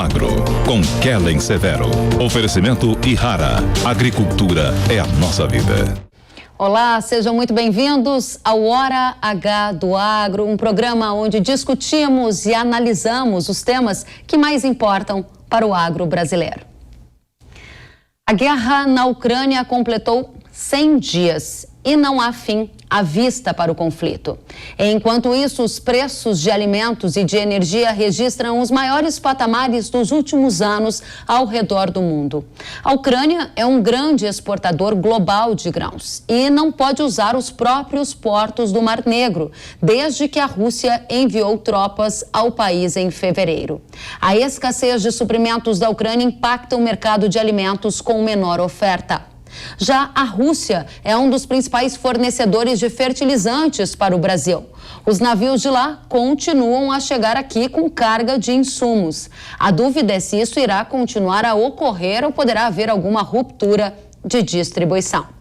Agro, com Kellen Severo. Oferecimento Ihara. Agricultura é a nossa vida. Olá, sejam muito bem-vindos ao Hora H do Agro, um programa onde discutimos e analisamos os temas que mais importam para o agro brasileiro. A guerra na Ucrânia completou 100 dias e não há fim à vista para o conflito. Enquanto isso, os preços de alimentos e de energia registram os maiores patamares dos últimos anos ao redor do mundo. A Ucrânia é um grande exportador global de grãos e não pode usar os próprios portos do Mar Negro, desde que a Rússia enviou tropas ao país em fevereiro. A escassez de suprimentos da Ucrânia impacta o mercado de alimentos com menor oferta. Já a Rússia é um dos principais fornecedores de fertilizantes para o Brasil. Os navios de lá continuam a chegar aqui com carga de insumos. A dúvida é se isso irá continuar a ocorrer ou poderá haver alguma ruptura de distribuição.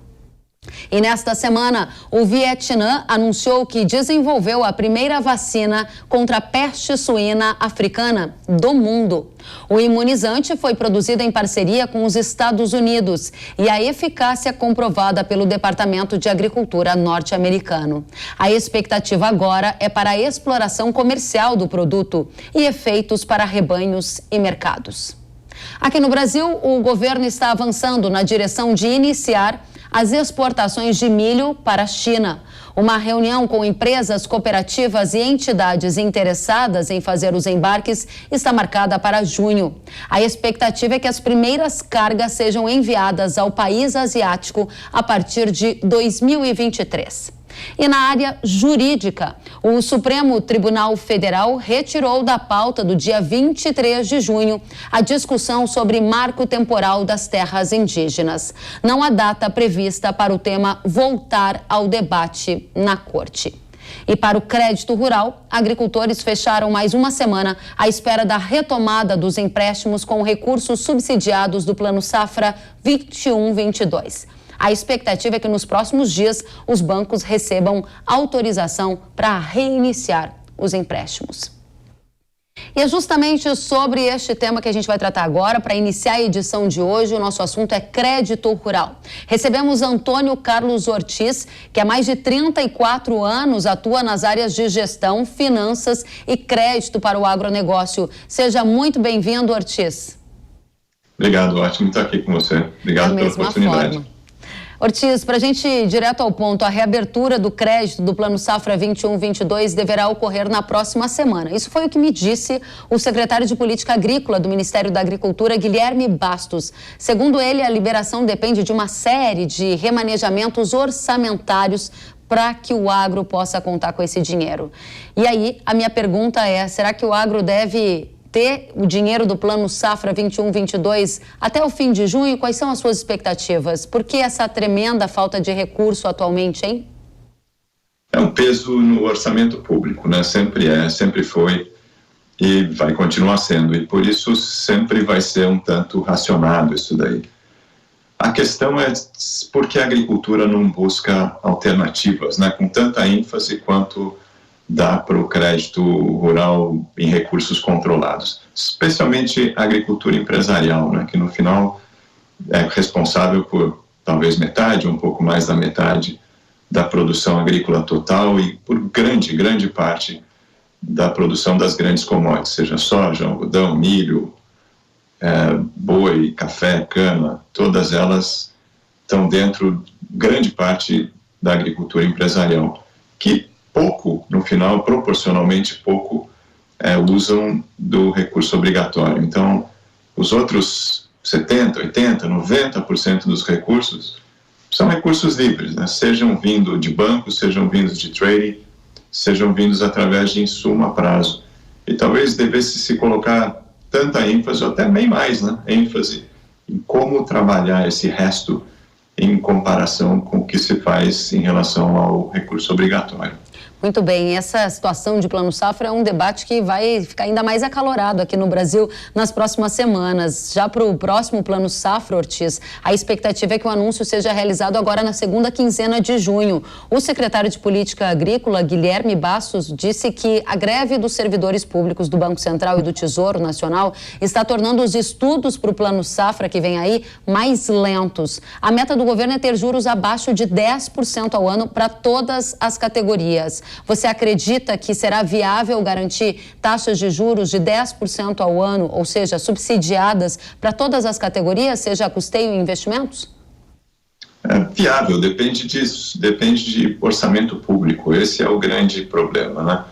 E nesta semana, o Vietnã anunciou que desenvolveu a primeira vacina contra a peste suína africana do mundo. O imunizante foi produzido em parceria com os Estados Unidos e a eficácia comprovada pelo Departamento de Agricultura norte-americano. A expectativa agora é para a exploração comercial do produto e efeitos para rebanhos e mercados. Aqui no Brasil, o governo está avançando na direção de iniciar as exportações de milho para a China. Uma reunião com empresas, cooperativas e entidades interessadas em fazer os embarques está marcada para junho. A expectativa é que as primeiras cargas sejam enviadas ao país asiático a partir de 2023. E na área jurídica, o Supremo Tribunal Federal retirou da pauta do dia 23 de junho a discussão sobre marco temporal das terras indígenas. Não há data prevista para o tema voltar ao debate na Corte. E para o crédito rural, agricultores fecharam mais uma semana à espera da retomada dos empréstimos com recursos subsidiados do Plano Safra 21-22. A expectativa é que nos próximos dias os bancos recebam autorização para reiniciar os empréstimos. E é justamente sobre este tema que a gente vai tratar agora. Para iniciar a edição de hoje, o nosso assunto é crédito rural. Recebemos Antônio Carlos Ortiz, que há mais de 34 anos atua nas áreas de gestão, finanças e crédito para o agronegócio. Seja muito bem-vindo, Ortiz. Obrigado, ótimo estar aqui com você. Obrigado pela oportunidade. Forma. Ortiz, para a gente ir direto ao ponto, a reabertura do crédito do Plano Safra 21-22 deverá ocorrer na próxima semana. Isso foi o que me disse o secretário de Política Agrícola do Ministério da Agricultura, Guilherme Bastos. Segundo ele, a liberação depende de uma série de remanejamentos orçamentários para que o agro possa contar com esse dinheiro. E aí, a minha pergunta é, será que o agro deve ter o dinheiro do Plano Safra 21-22 até o fim de junho? Quais são as suas expectativas? Por que essa tremenda falta de recurso atualmente, hein? É um peso no orçamento público, né? Sempre foi e vai continuar sendo. E por isso sempre vai ser um tanto racionado isso daí. A questão é por que a agricultura não busca alternativas, né? Com tanta ênfase quanto dá para o crédito rural em recursos controlados, especialmente a agricultura empresarial, né, que no final é responsável por talvez metade, um pouco mais da metade da produção agrícola total e por grande parte da produção das grandes commodities, seja soja, algodão, milho, boi, café, cana, todas elas estão dentro, grande parte da agricultura empresarial, que pouco, no final, proporcionalmente pouco, usam do recurso obrigatório. Então, os outros 70%, 80%, 90% dos recursos são recursos livres, né? Sejam vindo de bancos, sejam vindos de trading, sejam vindos através de insumo a prazo. E talvez devesse se colocar tanta ênfase, ou até bem mais, né? ênfase em como trabalhar esse resto em comparação com o que se faz em relação ao recurso obrigatório. Muito bem, essa situação de Plano Safra é um debate que vai ficar ainda mais acalorado aqui no Brasil nas próximas semanas. Já para o próximo Plano Safra, Ortiz, a expectativa é que o anúncio seja realizado agora na segunda quinzena de junho. O secretário de Política Agrícola, Guilherme Bassos, disse que a greve dos servidores públicos do Banco Central e do Tesouro Nacional está tornando os estudos para o Plano Safra que vem aí mais lentos. A meta do governo é ter juros abaixo de 10% ao ano para todas as categorias. Você acredita que será viável garantir taxas de juros de 10% ao ano, ou seja, subsidiadas para todas as categorias, seja custeio e investimentos? É viável, depende disso, depende de orçamento público, esse é o grande problema, né?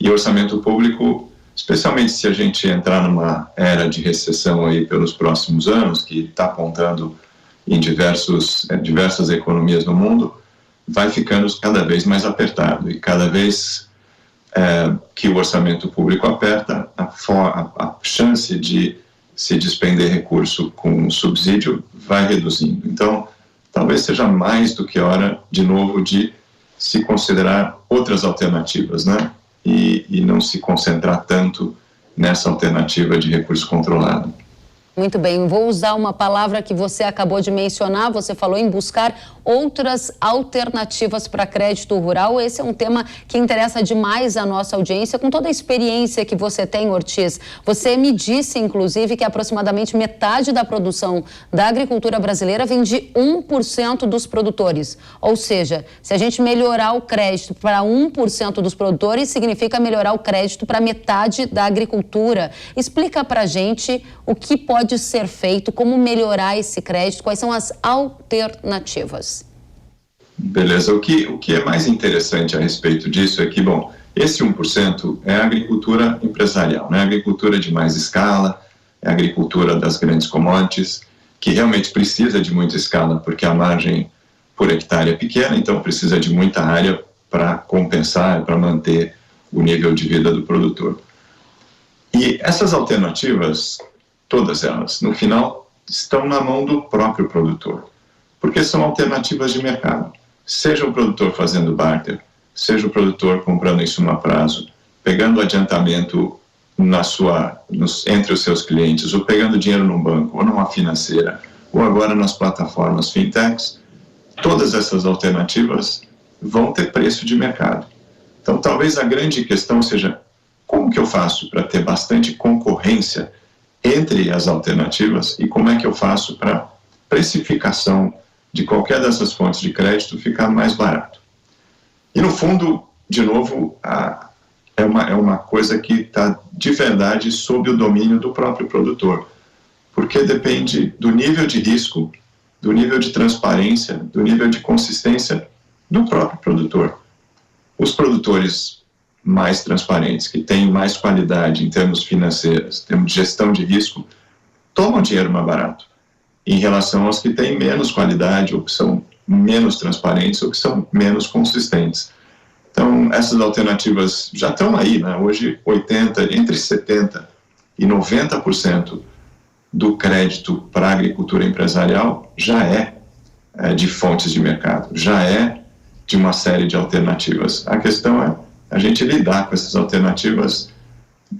E orçamento público, especialmente se a gente entrar numa era de recessão aí pelos próximos anos, que está apontando em diversas economias no mundo, vai ficando cada vez mais apertado e cada vez que o orçamento público aperta, a chance de se despender recurso com subsídio vai reduzindo. Então, talvez seja mais do que hora, de novo, de se considerar outras alternativas, né? E não se concentrar tanto nessa alternativa de recurso controlado. Muito bem, vou usar uma palavra que você acabou de mencionar, você falou em buscar outras alternativas para crédito rural. Esse é um tema que interessa demais a nossa audiência, com toda a experiência que você tem, Ortiz. Você me disse, inclusive, que aproximadamente metade da produção da agricultura brasileira vem de 1% dos produtores. Ou seja, se a gente melhorar o crédito para 1% dos produtores, significa melhorar o crédito para metade da agricultura. Explica para a gente o que pode ser feito, como melhorar esse crédito, quais são as alternativas? Beleza, o que é mais interessante a respeito disso é que, bom, esse 1% é a agricultura empresarial, né? A agricultura de mais escala, é a agricultura das grandes commodities, que realmente precisa de muita escala, porque a margem por hectare é pequena, então precisa de muita área para compensar, para manter o nível de vida do produtor. E essas alternativas, todas elas, no final, estão na mão do próprio produtor, porque são alternativas de mercado. Seja o produtor fazendo barter, seja o produtor comprando insumo a prazo, pegando adiantamento entre os seus clientes, ou pegando dinheiro num banco, ou numa financeira, ou agora nas plataformas fintechs, todas essas alternativas vão ter preço de mercado. Então, talvez a grande questão seja como que eu faço para ter bastante concorrência entre as alternativas e como é que eu faço para precificação de qualquer dessas fontes de crédito ficar mais barato. E no fundo, de novo, é uma coisa que está de verdade sob o domínio do próprio produtor, porque depende do nível de risco, do nível de transparência, do nível de consistência do próprio produtor. Os produtores mais transparentes, que têm mais qualidade em termos financeiros, em termos de gestão de risco, tomam dinheiro mais barato, em relação aos que têm menos qualidade, ou que são menos transparentes, ou que são menos consistentes. Então, essas alternativas já estão aí, né? Hoje, entre 70% e 90% do crédito para a agricultura empresarial já é de fontes de mercado, já é de uma série de alternativas. A questão é a gente lidar com essas alternativas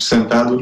sentado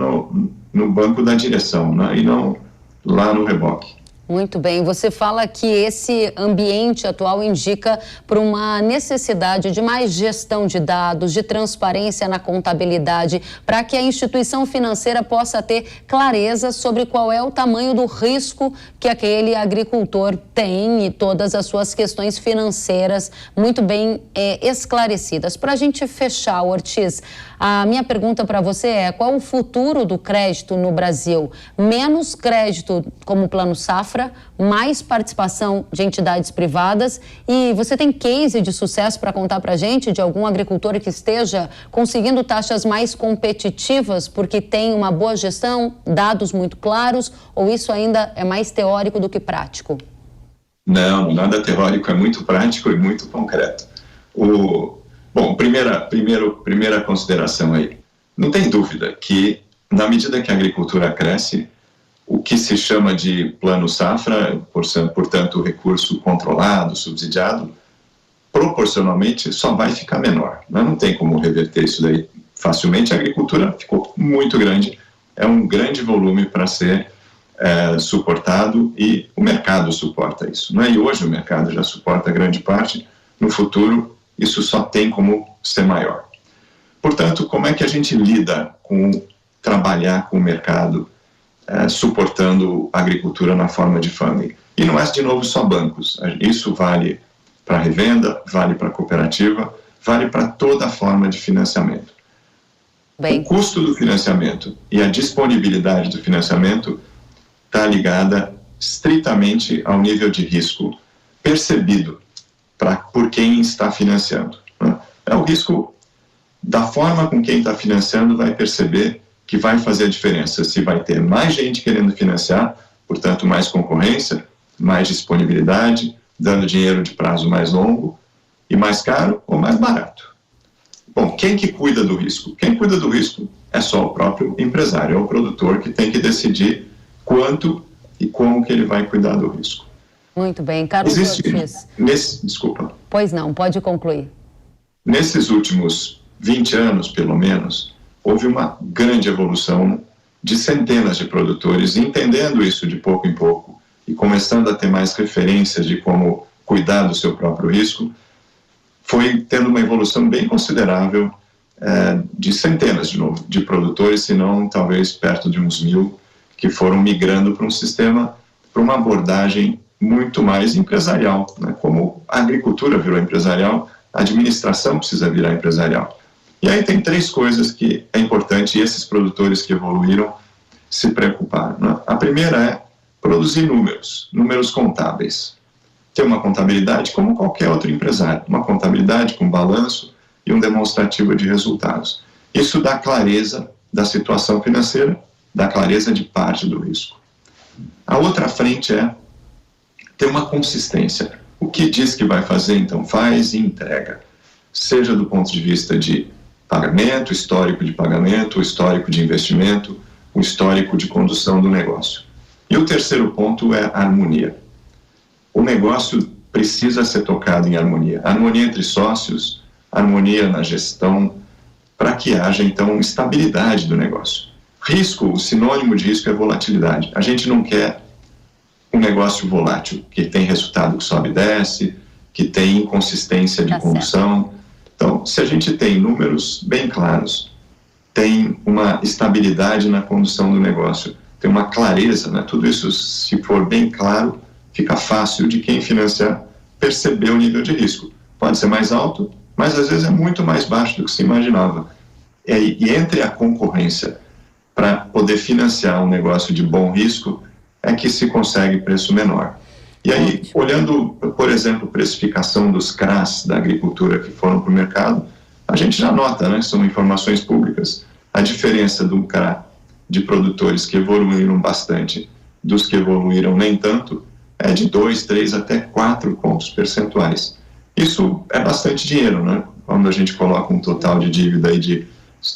no banco da direção, né? E não lá no reboque. Muito bem, você fala que esse ambiente atual indica por uma necessidade de mais gestão de dados, de transparência na contabilidade, para que a instituição financeira possa ter clareza sobre qual é o tamanho do risco que aquele agricultor tem e todas as suas questões financeiras muito bem esclarecidas. Para a gente fechar, Ortiz, a minha pergunta para você é: qual o futuro do crédito no Brasil? Menos crédito como o Plano Safra, mais participação de entidades privadas, e você tem case de sucesso para contar para a gente de algum agricultor que esteja conseguindo taxas mais competitivas porque tem uma boa gestão, dados muito claros, ou isso ainda é mais teórico do que prático? Não, nada teórico, é muito prático e muito concreto. Bom, primeira consideração aí. Não tem dúvida que, na medida que a agricultura cresce, o que se chama de Plano Safra, portanto, recurso controlado, subsidiado, proporcionalmente só vai ficar menor, né? Não tem como reverter isso daí facilmente. A agricultura ficou muito grande, é um grande volume para ser suportado, e o mercado suporta isso, né? E hoje o mercado já suporta grande parte, no futuro isso só tem como ser maior. Portanto, como é que a gente lida com trabalhar com o mercado suportando a agricultura na forma de funding? E não é, de novo, só bancos. Isso vale para revenda, vale para cooperativa, vale para toda forma de financiamento. Bem. O custo do financiamento e a disponibilidade do financiamento está ligada estritamente ao nível de risco percebido por quem está financiando, né? É o risco da forma com quem está financiando vai perceber que vai fazer a diferença. Se vai ter mais gente querendo financiar, portanto mais concorrência, mais disponibilidade, dando dinheiro de prazo mais longo, e mais caro ou mais barato. Bom, quem que cuida do risco? Quem cuida do risco é só o próprio empresário, é o produtor que tem que decidir quanto e como que ele vai cuidar do risco. Muito bem. Carlos Ortiz. Desculpa. Pois não, pode concluir. Nesses últimos 20 anos, pelo menos, houve uma grande evolução de centenas de produtores entendendo isso de pouco em pouco e começando a ter mais referências de como cuidar do seu próprio risco. Foi tendo uma evolução bem considerável de centenas, de novo, de produtores, se não talvez perto de uns 1.000, que foram migrando para um sistema, para uma abordagem muito mais empresarial, né? Como a agricultura virou empresarial, a administração precisa virar empresarial. E aí tem 3 coisas que é importante esses produtores que evoluíram se preocuparam, né? A primeira é produzir números contábeis. Ter uma contabilidade como qualquer outro empresário, uma contabilidade com balanço e um demonstrativo de resultados. Isso dá clareza da situação financeira, dá clareza de parte do risco. A outra frente é ter uma consistência. O que diz que vai fazer, então faz e entrega. Seja do ponto de vista de pagamento, histórico de pagamento, histórico de investimento, o histórico de condução do negócio. E o terceiro ponto é a harmonia. O negócio precisa ser tocado em harmonia. Harmonia entre sócios, harmonia na gestão, para que haja, então, estabilidade do negócio. Risco, o sinônimo de risco é volatilidade. A gente não quer um negócio volátil, que tem resultado que sobe e desce, que tem inconsistência de condução. Então, se a gente tem números bem claros, tem uma estabilidade na condução do negócio, tem uma clareza, né? Tudo isso, se for bem claro, fica fácil de quem financiar perceber o nível de risco. Pode ser mais alto, mas às vezes é muito mais baixo do que se imaginava. E entre a concorrência para poder financiar um negócio de bom risco é que se consegue preço menor. E aí, olhando, por exemplo, precificação dos CRAs da agricultura que foram para o mercado, a gente já nota, né, são informações públicas, a diferença do CRA de produtores que evoluíram bastante dos que evoluíram nem tanto é de 2, 3 até 4 pontos percentuais. Isso é bastante dinheiro, né? Quando a gente coloca um total de dívida aí de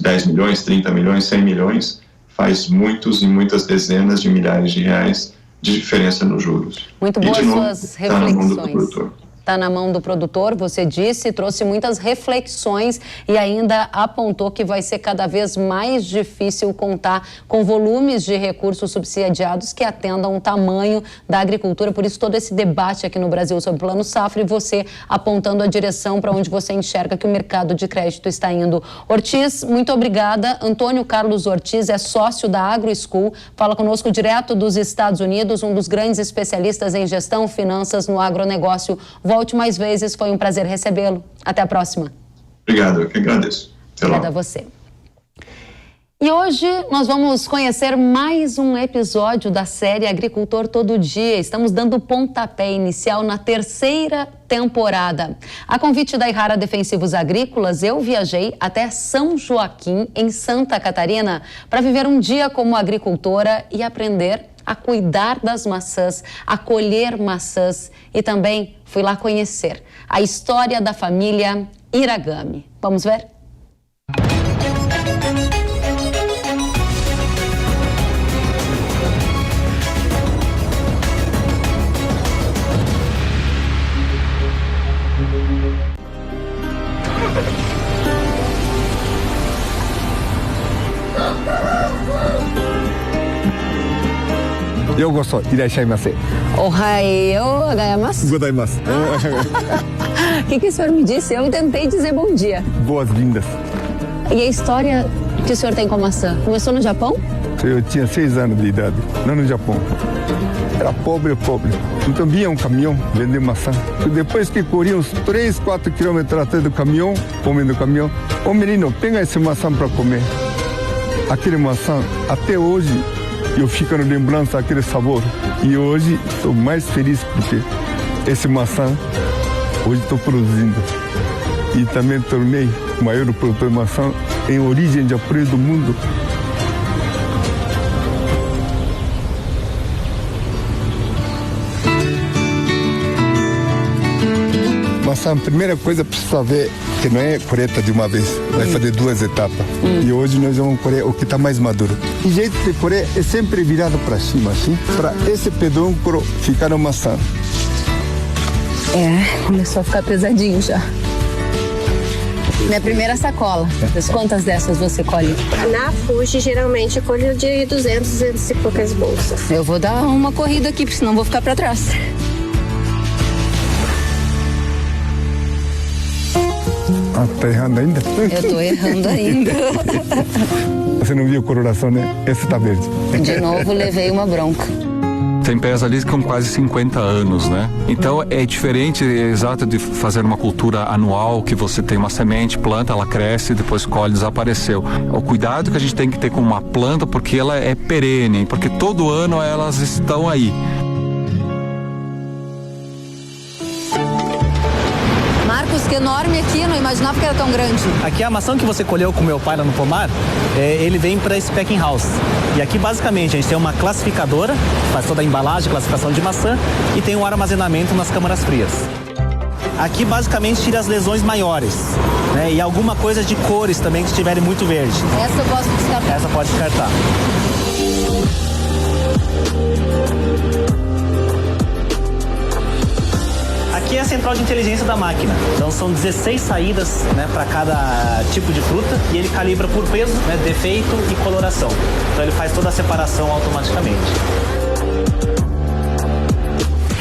10 milhões, 30 milhões, 100 milhões, faz muitos e muitas dezenas de milhares de reais de diferença nos juros. Muito boas suas reflexões. Está na mão do produtor, você disse, trouxe muitas reflexões e ainda apontou que vai ser cada vez mais difícil contar com volumes de recursos subsidiados que atendam o tamanho da agricultura. Por isso, todo esse debate aqui no Brasil sobre o Plano Safra e você apontando a direção para onde você enxerga que o mercado de crédito está indo. Ortiz, muito obrigada. Antônio Carlos Ortiz é sócio da AgroSchool, fala conosco direto dos Estados Unidos, um dos grandes especialistas em gestão, finanças no agronegócio. Volte mais vezes, foi um prazer recebê-lo. Até a próxima. Obrigado, eu que agradeço. Obrigada a você. E hoje nós vamos conhecer mais um episódio da série Agricultor Todo Dia. Estamos dando pontapé inicial na 3ª temporada. A convite da Ihara Defensivos Agrícolas, eu viajei até São Joaquim, em Santa Catarina, para viver um dia como agricultora e aprender a cuidar das maçãs, a colher maçãs e também fui lá conhecer a história da família Iragami. Vamos ver? Eu gosto. Irashaimase. Ohayou gozaimasu. Gozaimasu. O que o senhor me disse? Eu tentei dizer bom dia. Boas-vindas. E a história que o senhor tem com maçã? Começou no Japão? Eu tinha 6 anos de idade, lá no Japão. Era pobre. Então vinha um caminhão vender maçã. Depois que corria uns 3, 4 quilômetros atrás do caminhão, homem do caminhão, ô menino, pega esse maçã para comer. Aquele maçã, até hoje, eu fico na lembrança daquele sabor. E hoje estou mais feliz porque esse maçã, hoje estou produzindo. E também tornei o maior produtor de maçã em origem japonesa do mundo. Maçã, a primeira coisa precisa saber que não é colheita de uma vez, vai fazer 2 etapas. E hoje nós vamos colher o que está mais maduro. O jeito de colher é sempre virado para cima, assim, para esse pedúnculo ficar na maçã. Começou a ficar pesadinho já. Minha primeira sacola. Quantas dessas você colhe? Na Fuji, geralmente, eu colho de 200 e poucas bolsas. Eu vou dar uma corrida aqui, porque senão vou ficar para trás. Tá errando ainda? Eu tô errando ainda. Você não viu a coloração, né? Esse tá verde. De novo, levei uma bronca. Tem pés ali com quase 50 anos, né? Então é diferente, exato, de fazer uma cultura anual, que você tem uma semente, planta, ela cresce, depois colhe, desapareceu. O cuidado que a gente tem que ter com uma planta, porque ela é perene, porque todo ano elas estão aí. Que enorme aqui, não imaginava que era tão grande. Aqui a maçã que você colheu com meu pai lá no pomar, ele vem para esse packing house. E aqui basicamente a gente tem uma classificadora, faz toda a embalagem, classificação de maçã e tem um armazenamento nas câmaras frias. Aqui basicamente tira as lesões maiores, né? E alguma coisa de cores também que estiverem muito verde. Essa eu posso descartar. Essa pode descartar. Aqui é a central de inteligência da máquina. Então são 16 saídas, né, para cada tipo de fruta e ele calibra por peso, né, defeito e coloração. Então ele faz toda a separação automaticamente.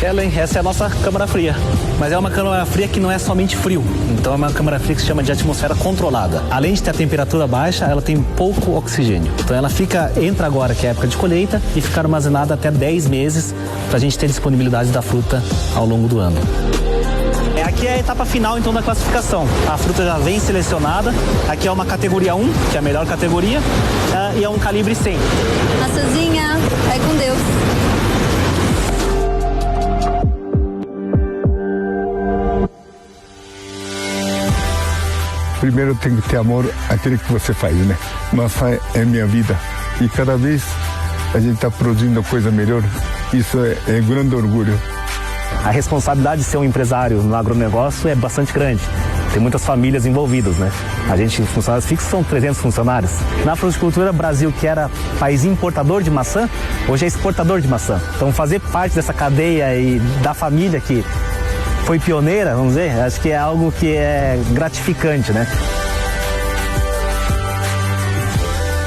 Ellen, essa é a nossa câmara fria. Mas é uma câmara fria que não é somente frio. Então é uma câmara fria que se chama de atmosfera controlada. Além de ter a temperatura baixa, ela tem pouco oxigênio. Então ela entra agora, que é a época de colheita, e fica armazenada até 10 meses para a gente ter disponibilidade da fruta ao longo do ano. Aqui é a etapa final, então, da classificação. A fruta já vem selecionada. Aqui é uma categoria 1, que é a melhor categoria, e é um calibre 100. Maçãzinha, vai com Deus. Primeiro tem que ter amor àquilo que você faz, né? Maçã é minha vida. E cada vez a gente está produzindo coisa melhor. Isso é grande orgulho. A responsabilidade de ser um empresário no agronegócio é bastante grande. Tem muitas famílias envolvidas, né? A gente, funcionários fixos, são 300 funcionários. Na fruticultura, Brasil, que era país importador de maçã, hoje é exportador de maçã. Então, fazer parte dessa cadeia e da família que foi pioneira, vamos dizer, acho que é algo que é gratificante, né?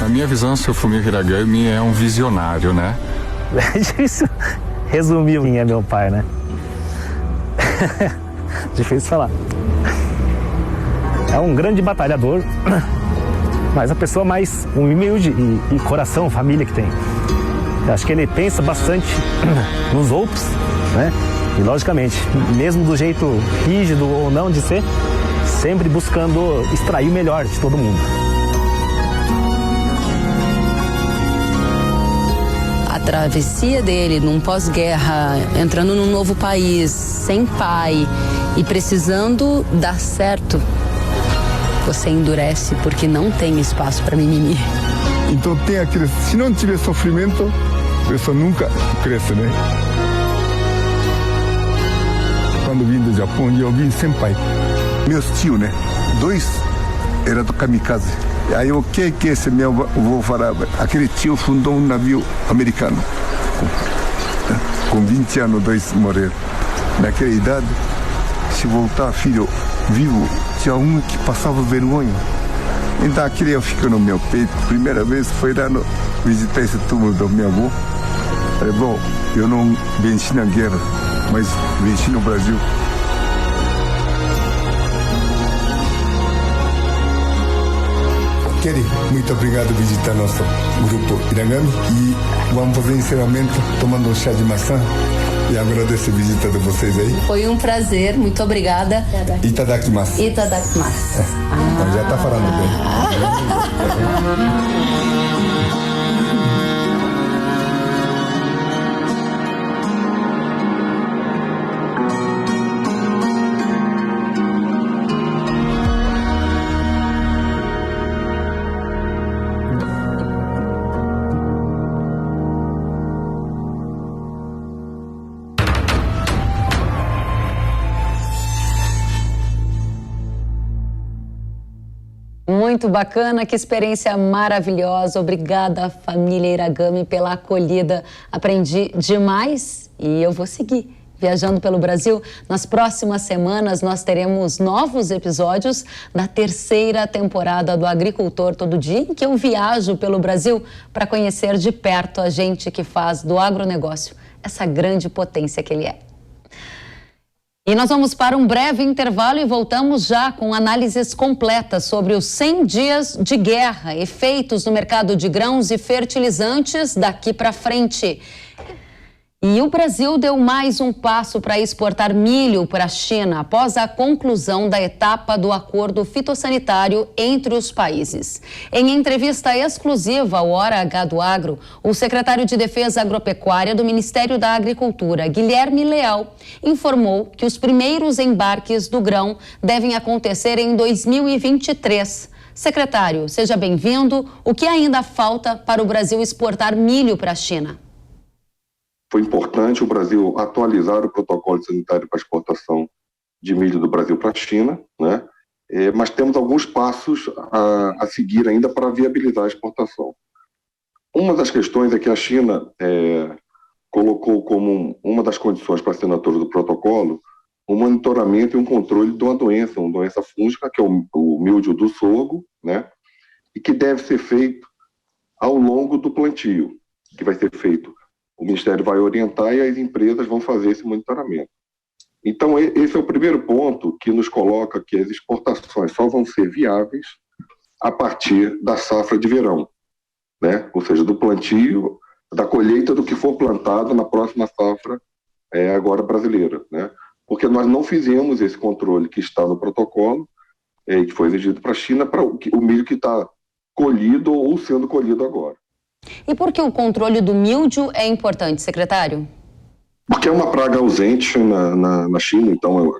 Na minha visão, o seu Fumio Hiragami é um visionário, né? É difícil resumir quem é meu pai, né? Difícil falar. É um grande batalhador, mas a pessoa mais humilde e coração, família que tem. Eu acho que ele pensa bastante nos outros, né? E logicamente, mesmo do jeito rígido ou não de ser, sempre buscando extrair o melhor de todo mundo. A travessia dele num pós-guerra, entrando num novo país, sem pai e precisando dar certo, você endurece porque não tem espaço para mimimi. Então tem aquele, se não tiver sofrimento, a pessoa nunca cresce, né? Quando vim do Japão, eu vim sem pai. Meus tios, né? 2 eram do kamikaze. Aí o que esse meu avô falava? Aquele tio fundou um navio americano. Com 20 anos, 2 morreram. Naquela idade, se voltar filho vivo, tinha um que passava vergonha. Então aquilo ficou no meu peito. Primeira vez foi lá visitar esse túmulo do meu avô. Falei, bom, eu não venci na guerra, mas venci no Brasil. Kelly, muito obrigado por visitar nosso grupo Iragami e vamos fazer encerramento tomando um chá de maçã e agradeço a visita de vocês aí. Foi um prazer, muito obrigada. Itadakimasu. Itadakimasu. Então já tá falando bem. Muito bacana, que experiência maravilhosa. Obrigada, família Iragami, pela acolhida. Aprendi demais e eu vou seguir viajando pelo Brasil. Nas próximas semanas, nós teremos novos episódios da 3ª temporada do Agricultor Todo Dia, em que eu viajo pelo Brasil para conhecer de perto a gente que faz do agronegócio essa grande potência que ele é. E nós vamos para um breve intervalo e voltamos já com análises completas sobre os 100 dias de guerra, efeitos no mercado de grãos e fertilizantes daqui para frente. E o Brasil deu mais um passo para exportar milho para a China após a conclusão da etapa do acordo fitossanitário entre os países. Em entrevista exclusiva ao Hora H do Agro, o secretário de Defesa Agropecuária do Ministério da Agricultura, Guilherme Leal, informou que os primeiros embarques do grão devem acontecer em 2023. Secretário, seja bem-vindo. O que ainda falta para o Brasil exportar milho para a China? Foi importante o Brasil atualizar o protocolo sanitário para exportação de milho do Brasil para a China, né? Mas temos alguns passos a seguir ainda para viabilizar a exportação. Uma das questões é que a China colocou como uma das condições para a assinatura do protocolo o monitoramento e um controle de uma doença fúngica, que é o míldio do sorgo, né? E que deve ser feito ao longo do plantio, que vai ser feito. O Ministério vai orientar e as empresas vão fazer esse monitoramento. Então, esse é o primeiro ponto que nos coloca que as exportações só vão ser viáveis a partir da safra de verão, né? Ou seja, do plantio, da colheita do que for plantado na próxima safra agora brasileira, né? Porque nós não fizemos esse controle que está no protocolo, que foi exigido para a China, para o milho que está colhido ou sendo colhido agora. E por que o controle do míldio é importante, secretário? Porque é uma praga ausente na China, então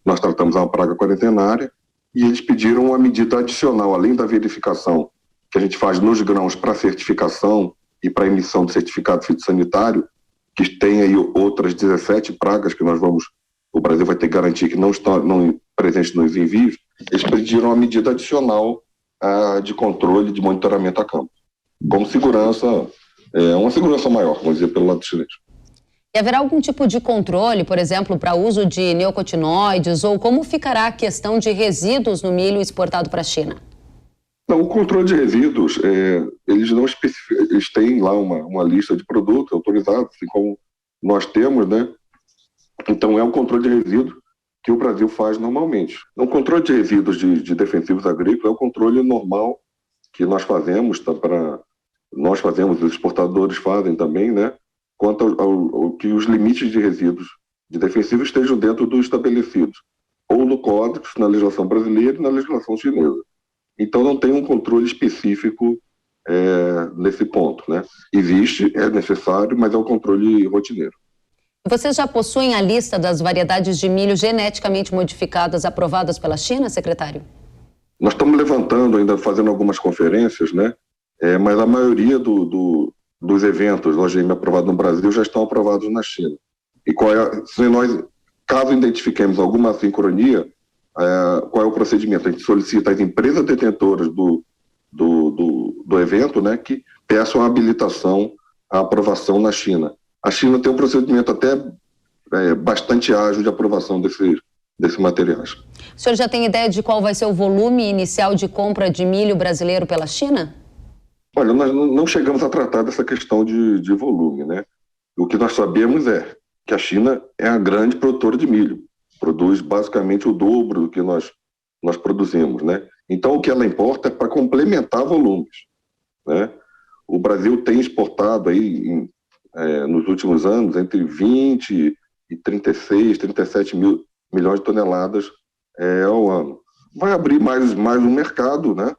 nós tratamos uma praga quarentenária e eles pediram uma medida adicional, além da verificação que a gente faz nos grãos para certificação e para emissão de certificado fitossanitário, que tem aí outras 17 pragas que o Brasil vai ter que garantir que não estão presentes nos envios. Eles pediram uma medida adicional de controle, de monitoramento a campo, como segurança, uma segurança maior, vamos dizer, pelo lado chinês. E haverá algum tipo de controle, por exemplo, para uso de neonicotinoides, ou como ficará a questão de resíduos no milho exportado para a China? Não, o controle de resíduos, eles não especificam, eles têm lá uma lista de produtos autorizados, assim como nós temos, né? Então é um controle de resíduos que o Brasil faz normalmente. O controle de resíduos de defensivos agrícolas é o controle normal que nós fazemos, os exportadores fazem também, né? Quanto ao que os limites de resíduos de defensivos estejam dentro do estabelecidos, ou no Código, na legislação brasileira e na legislação chinesa. Então não tem um controle específico nesse ponto, né? Existe, é necessário, mas é um controle rotineiro. Vocês já possuem a lista das variedades de milho geneticamente modificadas aprovadas pela China, secretário? Nós estamos levantando, ainda fazendo algumas conferências, né? Mas a maioria dos eventos OGM aprovados no Brasil já estão aprovados na China. E se nós, caso identifiquemos alguma sincronia, qual é o procedimento? A gente solicita às empresas detentoras do evento, né, que peçam a habilitação, a aprovação na China. A China tem um procedimento até bastante ágil de aprovação desses materiais. O senhor já tem ideia de qual vai ser o volume inicial de compra de milho brasileiro pela China? Olha, nós não chegamos a tratar dessa questão de volume, né? O que nós sabemos é que a China é a grande produtora de milho, produz basicamente o dobro do que nós produzimos, né? Então, o que ela importa é para complementar volumes, né? O Brasil tem exportado aí, nos últimos anos, entre 20 e 36, 37 milhões de toneladas ao ano. Vai abrir mais um mercado, né?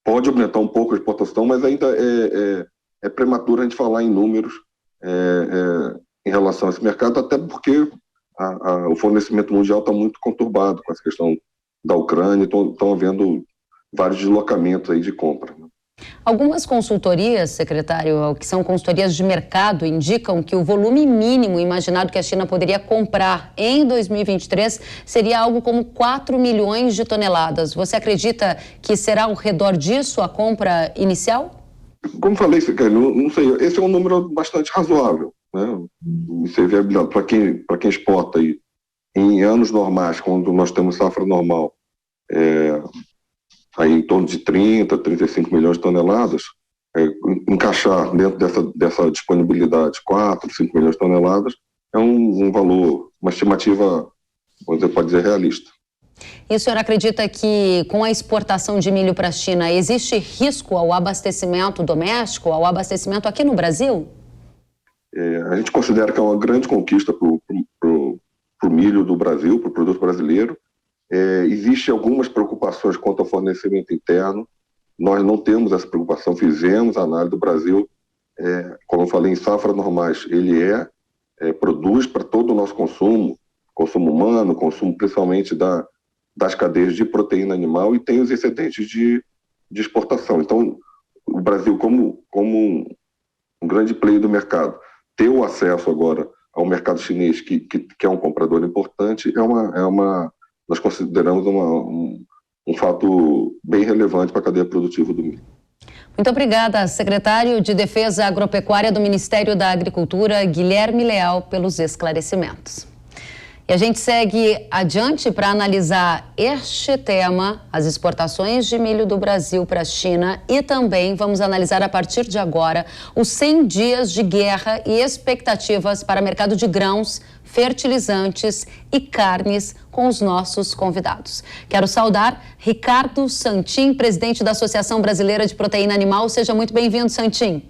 Pode aumentar um pouco a exportação, mas ainda é prematuro a gente falar em números em relação a esse mercado, até porque o fornecimento mundial está muito conturbado com essa questão da Ucrânia, estão havendo vários deslocamentos aí de compra, né? Algumas consultorias, secretário, que são consultorias de mercado, indicam que o volume mínimo imaginado que a China poderia comprar em 2023 seria algo como 4 milhões de toneladas. Você acredita que será ao redor disso a compra inicial? Como falei, não sei, esse é um número bastante razoável, né? Isso é viabilidade para quem exporta aí. Em anos normais, quando nós temos safra normal, aí em torno de 30, 35 milhões de toneladas, encaixar dentro dessa disponibilidade 4, 5 milhões de toneladas é um valor, uma estimativa, você pode dizer, realista. E o senhor acredita que com a exportação de milho para a China existe risco ao abastecimento doméstico, ao abastecimento aqui no Brasil? A gente considera que é uma grande conquista para o milho do Brasil, para o produto brasileiro. Existem algumas preocupações quanto ao fornecimento interno. Nós não temos essa preocupação, fizemos a análise do Brasil. Como eu falei, em safras normais, ele produz para todo o nosso consumo humano, consumo principalmente das cadeias de proteína animal, e tem os excedentes de exportação. Então, o Brasil, como um grande player do mercado, ter o acesso agora ao mercado chinês, que é um comprador importante, nós consideramos um fato bem relevante para a cadeia produtiva do milho. Muito obrigada, secretário de Defesa Agropecuária do Ministério da Agricultura, Guilherme Leal, pelos esclarecimentos. E a gente segue adiante para analisar este tema, as exportações de milho do Brasil para a China, e também vamos analisar a partir de agora os 100 dias de guerra e expectativas para mercado de grãos, fertilizantes e carnes com os nossos convidados. Quero saudar Ricardo Santin, presidente da Associação Brasileira de Proteína Animal. Seja muito bem-vindo, Santin.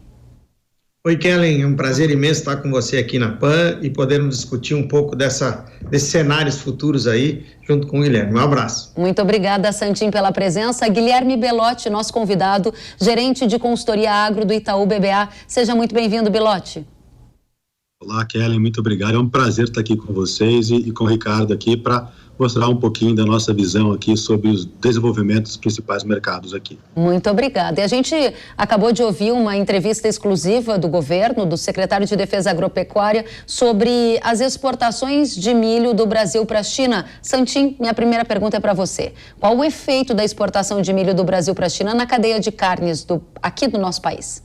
Oi, Kellen, é um prazer imenso estar com você aqui na PAN e podermos discutir um pouco desses cenários futuros aí, junto com o Guilherme. Um abraço. Muito obrigada, Santin, pela presença. Guilherme Belotti, nosso convidado, gerente de consultoria agro do Itaú BBA. Seja muito bem-vindo, Belotti. Olá, Kellen, muito obrigado. É um prazer estar aqui com vocês e com o Ricardo aqui para mostrar um pouquinho da nossa visão aqui sobre os desenvolvimentos dos principais mercados aqui. Muito obrigada. E a gente acabou de ouvir uma entrevista exclusiva do governo, do secretário de Defesa Agropecuária, sobre as exportações de milho do Brasil para a China. Santin, minha primeira pergunta é para você. Qual o efeito da exportação de milho do Brasil para a China na cadeia de carnes aqui do nosso país?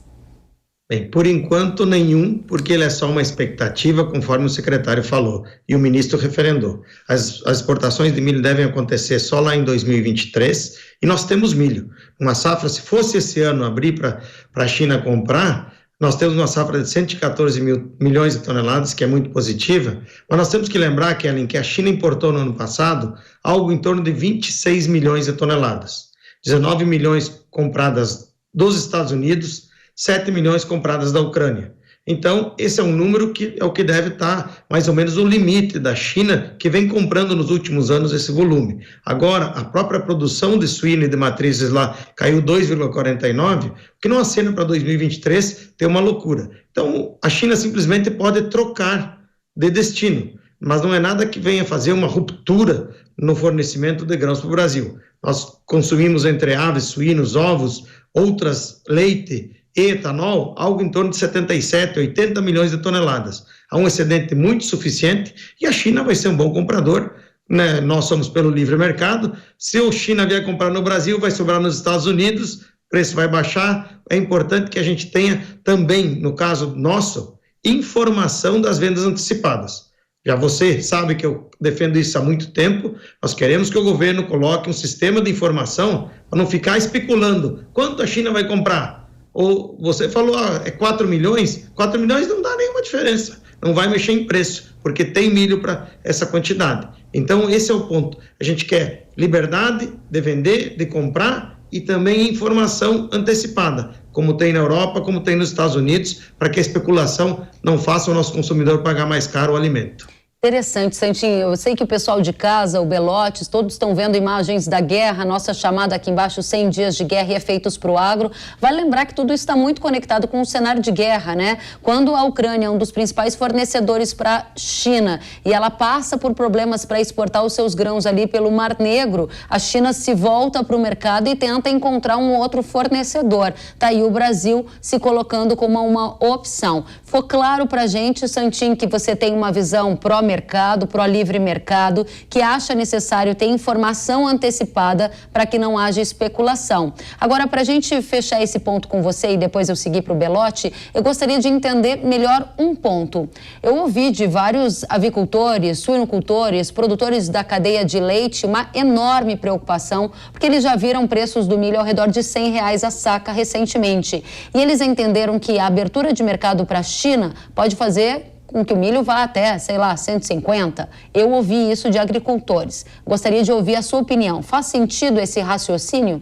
Bem, por enquanto nenhum, porque ele é só uma expectativa, conforme o secretário falou, e o ministro referendou. As exportações de milho devem acontecer só lá em 2023, e nós temos milho. Uma safra, se fosse esse ano abrir para a China comprar, nós temos uma safra de 114 milhões de toneladas, que é muito positiva, mas nós temos que lembrar, Kellen, que a China importou no ano passado algo em torno de 26 milhões de toneladas. 19 milhões compradas dos Estados Unidos, 7 milhões compradas da Ucrânia. Então, esse é um número que é o que deve estar mais ou menos o limite da China, que vem comprando nos últimos anos esse volume. Agora, a própria produção de suíno e de matrizes lá caiu 2,49, o que não acena para 2023 ter uma loucura. Então, a China simplesmente pode trocar de destino, mas não é nada que venha fazer uma ruptura no fornecimento de grãos para o Brasil. Nós consumimos entre aves, suínos, ovos, outras, leite e etanol, algo em torno de 77, 80 milhões de toneladas. Há um excedente muito suficiente e a China vai ser um bom comprador, né? Nós somos pelo livre mercado. Se a China vier comprar no Brasil, vai sobrar nos Estados Unidos, o preço vai baixar. É importante que a gente tenha também, no caso nosso, informação das vendas antecipadas. Já você sabe que eu defendo isso há muito tempo. Nós queremos que o governo coloque um sistema de informação para não ficar especulando quanto a China vai comprar. Ou você falou, é 4 milhões? 4 milhões não dá nenhuma diferença. Não vai mexer em preço, porque tem milho para essa quantidade. Então, esse é o ponto. A gente quer liberdade de vender, de comprar e também informação antecipada, como tem na Europa, como tem nos Estados Unidos, para que a especulação não faça o nosso consumidor pagar mais caro o alimento. Interessante, Santinho. Eu sei que o pessoal de casa, o Belotes, todos estão vendo imagens da guerra. Nossa chamada aqui embaixo, 100 dias de guerra e efeitos para o agro. Vai lembrar que tudo isso está muito conectado com o cenário de guerra, né? Quando a Ucrânia é um dos principais fornecedores para a China e ela passa por problemas para exportar os seus grãos ali pelo Mar Negro, a China se volta para o mercado e tenta encontrar um outro fornecedor. Tá aí o Brasil se colocando como uma opção. Ficou claro para a gente, Santinho, que você tem uma visão pró-mercado, pró-livre mercado, que acha necessário ter informação antecipada para que não haja especulação. Agora, para a gente fechar esse ponto com você e depois eu seguir para o Belotti, eu gostaria de entender melhor um ponto. Eu ouvi de vários avicultores, suinocultores, produtores da cadeia de leite uma enorme preocupação, porque eles já viram preços do milho ao redor de R$100 a saca recentemente. E eles entenderam que a abertura de mercado para a China pode fazer com que o milho vá até, sei lá, 150. Eu ouvi isso de agricultores. Gostaria de ouvir a sua opinião. Faz sentido esse raciocínio?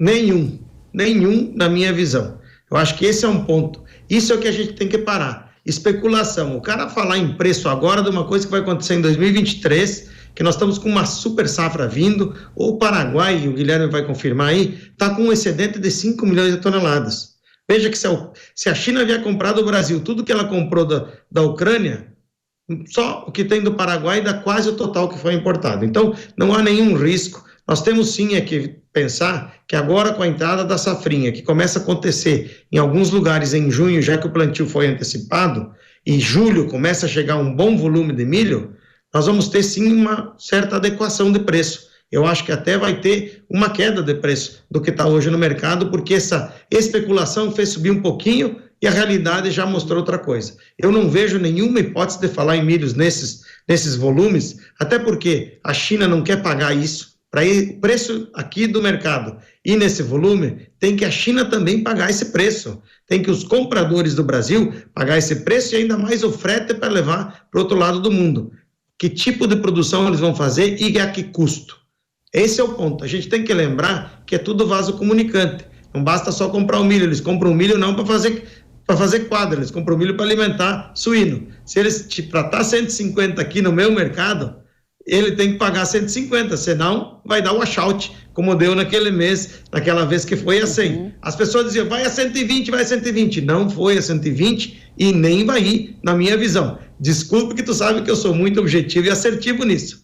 Nenhum na minha visão. Eu acho que esse é um ponto. Isso é o que a gente tem que parar. Especulação. O cara falar em preço agora de uma coisa que vai acontecer em 2023, que nós estamos com uma super safra vindo, ou o Paraguai, o Guilherme vai confirmar aí, está com um excedente de 5 milhões de toneladas. Veja que se a China havia comprado do Brasil tudo que ela comprou da Ucrânia, só o que tem do Paraguai dá quase o total que foi importado. Então, não há nenhum risco. Nós temos sim que pensar que agora com a entrada da safrinha, que começa a acontecer em alguns lugares em junho, já que o plantio foi antecipado, e julho começa a chegar um bom volume de milho, nós vamos ter sim uma certa adequação de preço. Eu acho que até vai ter uma queda de preço do que está hoje no mercado, porque essa especulação fez subir um pouquinho e a realidade já mostrou outra coisa. Eu não vejo nenhuma hipótese de falar em milhos nesses volumes, até porque a China não quer pagar isso. Para o preço aqui do mercado e nesse volume, tem que a China também pagar esse preço. Tem que os compradores do Brasil pagar esse preço e ainda mais o frete para levar para o outro lado do mundo. Que tipo de produção eles vão fazer e a que custo? Esse é o ponto. A gente tem que lembrar que é tudo vaso comunicante. Não basta só comprar o milho. Eles compram o milho não para fazer quadra, eles compram o milho para alimentar suíno. Se eles tratar 150 aqui no meu mercado, ele tem que pagar 150, senão vai dar o washout, como deu naquele mês, naquela vez que foi a 100. As pessoas diziam, vai a 120, vai a 120. Não foi a 120 e nem vai ir, na minha visão. Desculpe que tu sabe que eu sou muito objetivo e assertivo nisso.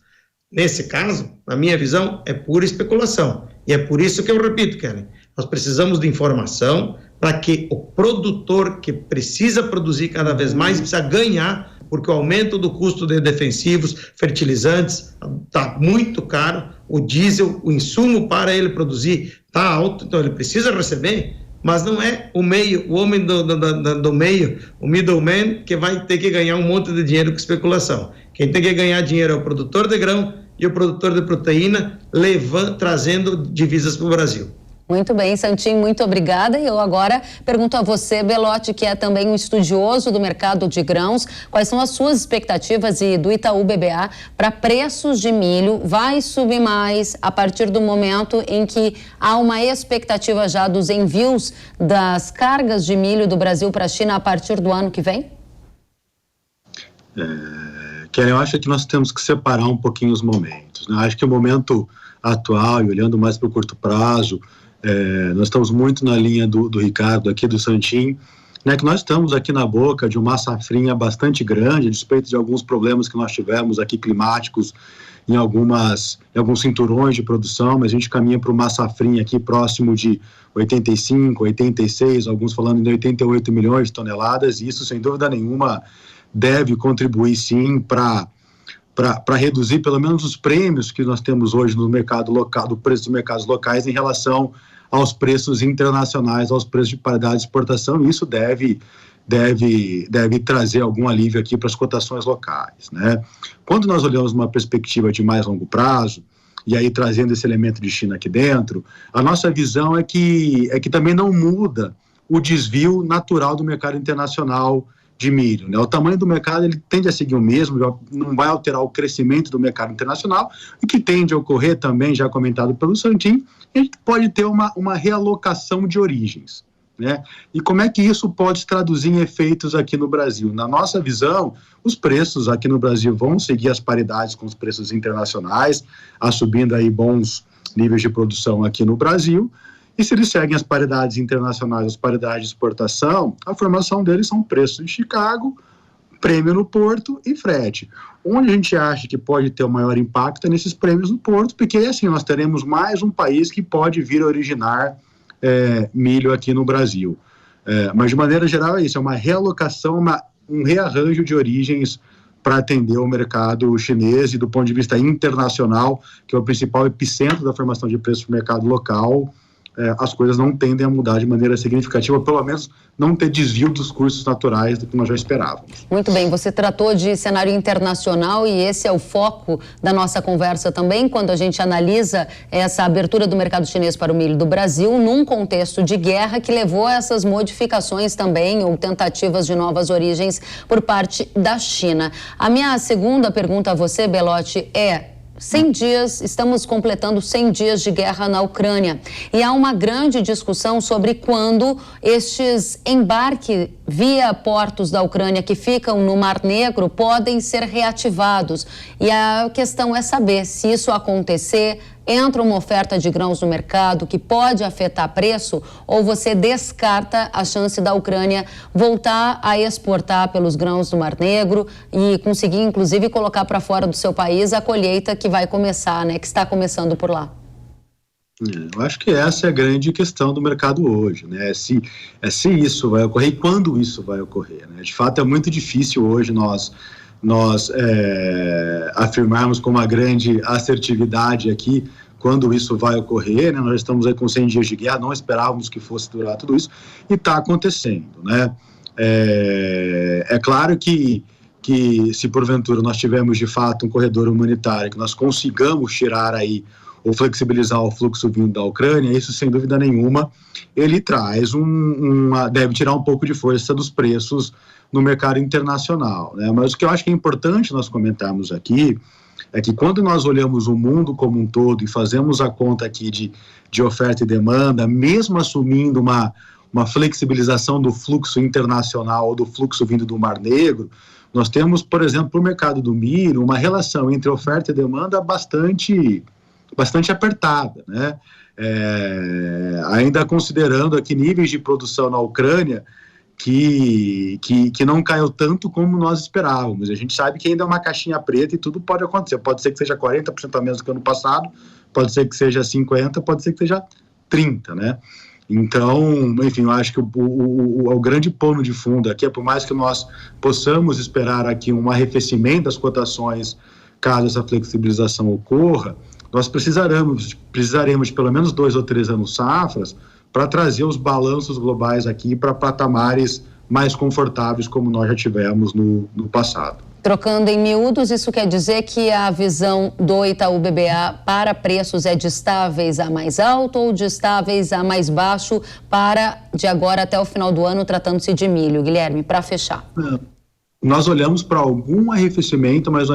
Nesse caso, na minha visão, é pura especulação. E é por isso que eu repito, Kellen, nós precisamos de informação para que o produtor que precisa produzir cada vez mais precisa ganhar, porque o aumento do custo de defensivos, fertilizantes, está muito caro, o diesel, o insumo para ele produzir está alto, então ele precisa receber, mas não é o meio, o homem do meio, o middleman, que vai ter que ganhar um monte de dinheiro com especulação. Quem tem que ganhar dinheiro é o produtor de grão e o produtor de proteína, trazendo divisas para o Brasil. Muito bem, Santinho, muito obrigada. E eu agora pergunto a você, Belotti, que é também um estudioso do mercado de grãos, quais são as suas expectativas e do Itaú BBA para preços de milho? Vai subir mais a partir do momento em que há uma expectativa já dos envios das cargas de milho do Brasil para a China a partir do ano que vem? Kellen, eu acho que nós temos que separar um pouquinho os momentos, né? Acho que o momento atual, e olhando mais para o curto prazo, nós estamos muito na linha do Ricardo aqui, do Santinho, né, que nós estamos aqui na boca de uma safrinha bastante grande, a despeito de alguns problemas que nós tivemos aqui climáticos em alguns cinturões de produção, mas a gente caminha para uma safrinha aqui próximo de 85, 86, alguns falando em 88 milhões de toneladas, e isso sem dúvida nenhuma deve contribuir sim para reduzir pelo menos os prêmios que nós temos hoje no mercado local, do preço dos mercados locais em relação aos preços internacionais, aos preços de paridade de exportação, e isso deve deve trazer algum alívio aqui para as cotações locais, né? Quando nós olhamos uma perspectiva de mais longo prazo, e aí trazendo esse elemento de China aqui dentro, a nossa visão é que também não muda o desvio natural do mercado internacional de milho, né? O tamanho do mercado ele tende a seguir o mesmo, não vai alterar o crescimento do mercado internacional, o que tende a ocorrer também, já comentado pelo Santin, a gente pode ter uma realocação de origens, né? E como é que isso pode se traduzir em efeitos aqui no Brasil? Na nossa visão, os preços aqui no Brasil vão seguir as paridades com os preços internacionais, assumindo aí bons níveis de produção aqui no Brasil, e se eles seguem as paridades internacionais, as paridades de exportação, a formação deles são preços em Chicago, prêmio no porto e frete. Onde a gente acha que pode ter o maior impacto é nesses prêmios no porto, porque assim nós teremos mais um país que pode vir a originar milho aqui no Brasil. Mas de maneira geral é isso, é uma realocação, um rearranjo de origens para atender o mercado chinês e do ponto de vista internacional, que é o principal epicentro da formação de preços no mercado local, as coisas não tendem a mudar de maneira significativa, pelo menos não ter desvio dos cursos naturais do que nós já esperávamos. Muito bem, você tratou de cenário internacional e esse é o foco da nossa conversa também, quando a gente analisa essa abertura do mercado chinês para o milho do Brasil, num contexto de guerra que levou a essas modificações também, ou tentativas de novas origens por parte da China. A minha segunda pergunta a você, Belotti, 100 dias, estamos completando 100 dias de guerra na Ucrânia e há uma grande discussão sobre quando estes embarques via portos da Ucrânia que ficam no Mar Negro podem ser reativados. E a questão é saber se isso acontecer, entra uma oferta de grãos no mercado que pode afetar preço ou você descarta a chance da Ucrânia voltar a exportar pelos grãos do Mar Negro e conseguir, inclusive, colocar para fora do seu país a colheita que vai começar, né, que está começando por lá? Eu acho que essa é a grande questão do mercado hoje, né? Se isso vai ocorrer e quando isso vai ocorrer, né? De fato, é muito difícil hoje nós afirmarmos com uma grande assertividade aqui quando isso vai ocorrer, né? Nós estamos aí com 100 dias de guerra, não esperávamos que fosse durar tudo isso, e está acontecendo, né? É claro que se porventura nós tivermos de fato um corredor humanitário, que nós consigamos tirar aí ou flexibilizar o fluxo vindo da Ucrânia, isso sem dúvida nenhuma, ele traz deve tirar um pouco de força dos preços no mercado internacional, né? Mas o que eu acho que é importante nós comentarmos aqui é que quando nós olhamos o mundo como um todo e fazemos a conta aqui de oferta e demanda, mesmo assumindo uma flexibilização do fluxo internacional ou do fluxo vindo do Mar Negro, nós temos, por exemplo, para o mercado do milho, uma relação entre oferta e demanda bastante apertada, né? Ainda considerando aqui níveis de produção na Ucrânia que não caiu tanto como nós esperávamos. A gente sabe que ainda é uma caixinha preta e tudo pode acontecer. Pode ser que seja 40% a menos do que ano passado, pode ser que seja 50%, pode ser que seja 30%, né? Então, enfim, eu acho que o grande pano de fundo aqui é, por mais que nós possamos esperar aqui um arrefecimento das cotações caso essa flexibilização ocorra, nós precisaremos de pelo menos 2 ou 3 anos safras para trazer os balanços globais aqui para patamares mais confortáveis como nós já tivemos no passado. Trocando em miúdos, isso quer dizer que a visão do Itaú BBA para preços é de estáveis a mais alto ou de estáveis a mais baixo para de agora até o final do ano, tratando-se de milho? Guilherme, para fechar. Nós olhamos para algum arrefecimento, mas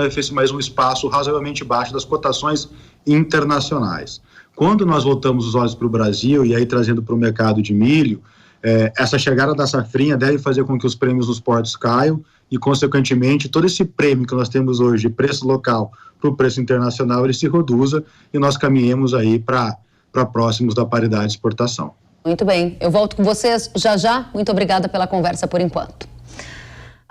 um espaço razoavelmente baixo das cotações internacionais. Quando nós voltamos os olhos para o Brasil e aí trazendo para o mercado de milho, essa chegada da safrinha deve fazer com que os prêmios nos portos caiam e, consequentemente, todo esse prêmio que nós temos hoje de preço local para o preço internacional, ele se reduza e nós caminhemos aí para próximos da paridade de exportação. Muito bem, eu volto com vocês já. Muito obrigada pela conversa por enquanto.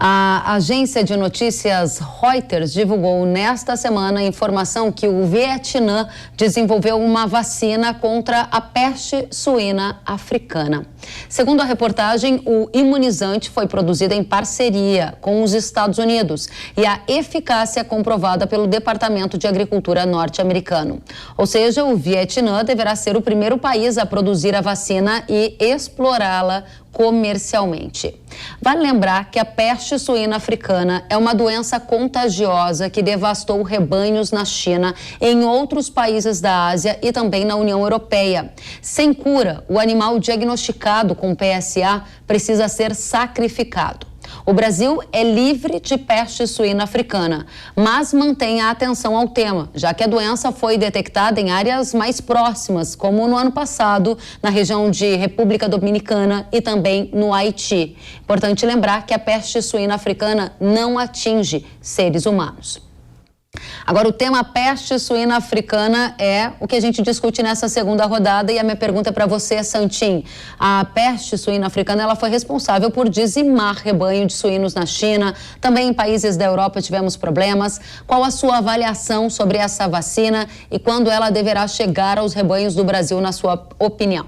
A agência de notícias Reuters divulgou nesta semana a informação que o Vietnã desenvolveu uma vacina contra a peste suína africana. Segundo a reportagem, o imunizante foi produzido em parceria com os Estados Unidos e a eficácia comprovada pelo Departamento de Agricultura norte-americano. Ou seja, o Vietnã deverá ser o primeiro país a produzir a vacina e explorá-la comercialmente. Vale lembrar que a peste suína africana é uma doença contagiosa que devastou rebanhos na China, em outros países da Ásia e também na União Europeia. Sem cura, o animal diagnosticado com PSA precisa ser sacrificado. O Brasil é livre de peste suína africana, mas mantém a atenção ao tema, já que a doença foi detectada em áreas mais próximas, como no ano passado, na região de República Dominicana e também no Haiti. Importante lembrar que a peste suína africana não atinge seres humanos. Agora, o tema peste suína africana é o que a gente discute nessa segunda rodada e a minha pergunta para você, Santin. A peste suína africana ela foi responsável por dizimar rebanho de suínos na China, também em países da Europa tivemos problemas. Qual a sua avaliação sobre essa vacina e quando ela deverá chegar aos rebanhos do Brasil, na sua opinião?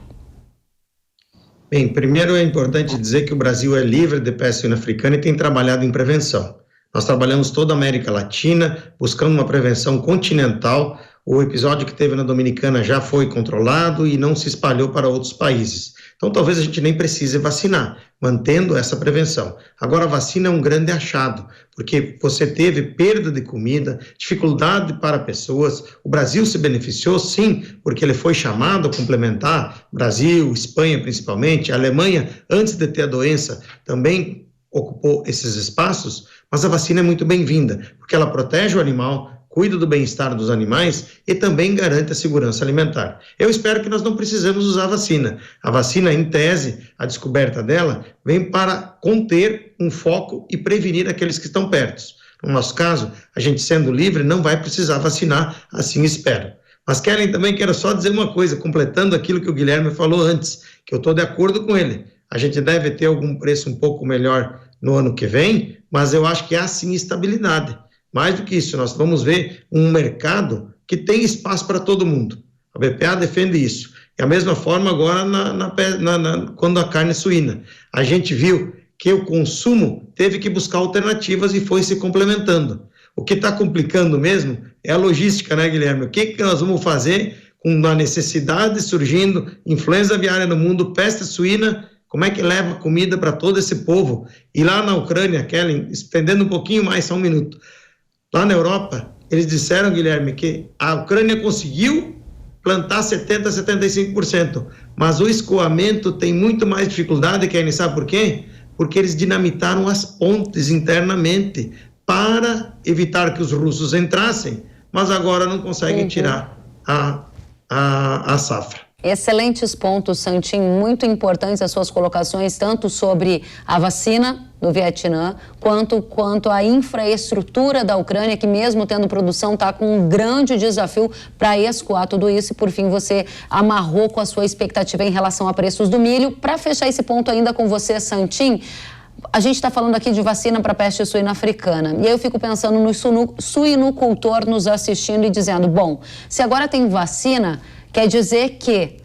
Bem, primeiro é importante dizer que o Brasil é livre de peste suína africana e tem trabalhado em prevenção. Nós trabalhamos toda a América Latina, buscando uma prevenção continental. O episódio que teve na Dominicana já foi controlado e não se espalhou para outros países. Então, talvez a gente nem precise vacinar, mantendo essa prevenção. Agora, a vacina é um grande achado, porque você teve perda de comida, dificuldade para pessoas. O Brasil se beneficiou, sim, porque ele foi chamado a complementar. Brasil, Espanha principalmente, a Alemanha, antes de ter a doença, também ocupou esses espaços, mas a vacina é muito bem-vinda, porque ela protege o animal, cuida do bem-estar dos animais e também garante a segurança alimentar. Eu espero que nós não precisemos usar a vacina. A vacina, em tese, a descoberta dela, vem para conter um foco e prevenir aqueles que estão perto. No nosso caso, a gente sendo livre não vai precisar vacinar, assim espero. Mas, Kellen, também quero só dizer uma coisa, completando aquilo que o Guilherme falou antes, que eu estou de acordo com ele. A gente deve ter algum preço um pouco melhor no ano que vem, mas eu acho que há sim estabilidade. Mais do que isso, nós vamos ver um mercado que tem espaço para todo mundo. A BPA defende isso. E a mesma forma agora quando a carne suína. A gente viu que o consumo teve que buscar alternativas e foi se complementando. O que está complicando mesmo é a logística, né, Guilherme? O que nós vamos fazer com a necessidade surgindo, influenza aviária no mundo, peste suína. Como é que leva comida para todo esse povo? E lá na Ucrânia, Kellen, estendendo um pouquinho mais, só um minuto. Lá na Europa, eles disseram, Guilherme, que a Ucrânia conseguiu plantar 70% a 75%, mas o escoamento tem muito mais dificuldade, Kellen, sabe por quê? Porque eles dinamitaram as pontes internamente para evitar que os russos entrassem, mas agora não conseguem tirar a safra. Excelentes pontos, Santin, muito importantes as suas colocações, tanto sobre a vacina do Vietnã, quanto a infraestrutura da Ucrânia, que mesmo tendo produção está com um grande desafio para escoar tudo isso. E por fim você amarrou com a sua expectativa em relação a preços do milho. Para fechar esse ponto ainda com você, Santin, a gente está falando aqui de vacina para peste suína africana. E aí eu fico pensando no suinocultor nos assistindo e dizendo, bom, se agora tem vacina, quer dizer que